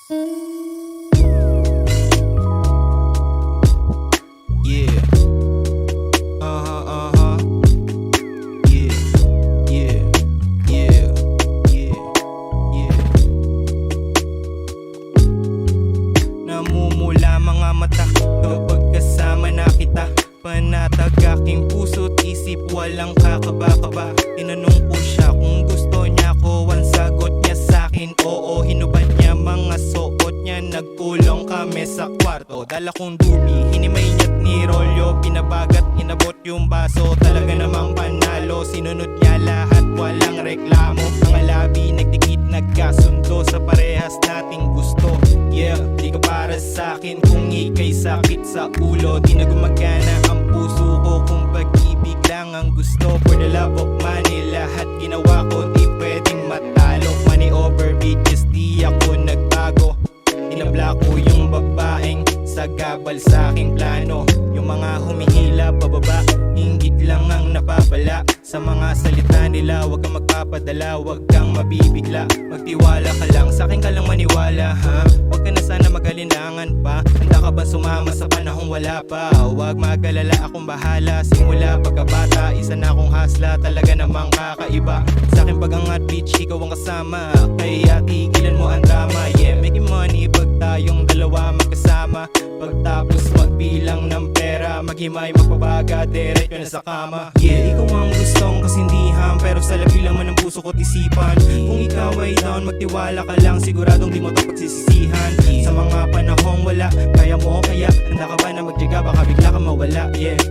Yeah. Yeah. Yeah. Yeah. Yeah. Yeah. Namumula mga mata kapag kasama na kita. Panatag aking puso't isip, walang kakaba-kaba. Tinanong ko siya kung gusto niya ko, ang sagot niya sa'kin oo. Hinubad niya mga suot niya, nagkulong kami sa kwarto. Dala kong dubi, hinimay niya't nirolyo, pinabagat, inabot yung baso. Talaga namang panalo, sinunod niya lahat, walang reklamo. Mga labi, nagdikit, nagkasundo sa parehas nating gusto. Yeah, di ka para sa'kin kung ika'y sakit sa ulo. Di na gumagana ang puso ko kung pag-ibig lang ang gusto. For the love of money, lahat ginawa ko, di pwedeng matalo. Money over bitches, di ako nagbago. Inabla ko yung babaeng sagabal sa aking plano. Yung mga humihila pababa, inggit lang ang napapala. Sa mga salita nila, wag kang magpapadala, wag kang mabibigla. Magtiwala ka lang, sa akin ka lang maniwala, ha? Wag ka na sana magalinangan pa. Handa ka ba sumama sa panahong wala pa? Wag magalala, akong bahala. Simula pagkabata, isa na akong hasla. Talaga namang kakaiba. Sa akin pagangat bitch, ikaw ang kasama. Kaya tigilan mo ang drama. Yeah, making money pag tayong dalawa magkasama. Pagtapos magbilang ng pera, maghimay, magpabaga, diretso na sa kama. Yeah, ikaw ang gustong kasindihan, pero sa labi lang man ang puso ko't isipan. Kung ikaw ay down, magtiwala ka lang, siguradong di mo to pagsisisihan. Sa mga panahong wala, kaya mo o kaya handa ka ba na magtiyaga, baka bigla ka mawala. Yeah,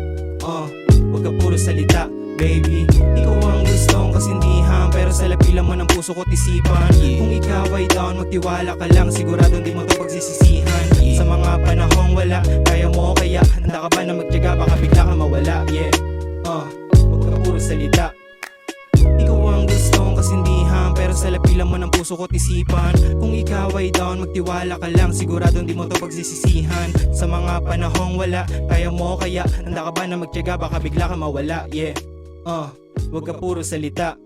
wag ka puro salita, baby. Ikaw ang gustong kasindihan, pero sa labi lang man ang puso ko't isipan. Kung ikaw ay down, magtiwala ka lang, siguradong di mo to pagsisisihan. Sa mga panahong wala, kaya mo o kaya handa ka ba na magtiyaga, baka bigla ka mawala. Yeah, wag ka puro salita. Ikaw ang gustong kasindihan, pero sa labi lang mo ng puso ko't isipan. Kung ikaw ay down, magtiwala ka lang, siguradong di mo to pagsisisihan. Sa mga panahong wala, kaya mo o kaya handa ka ba na magtiyaga, baka bigla ka mawala. Yeah, wag ka puro salita.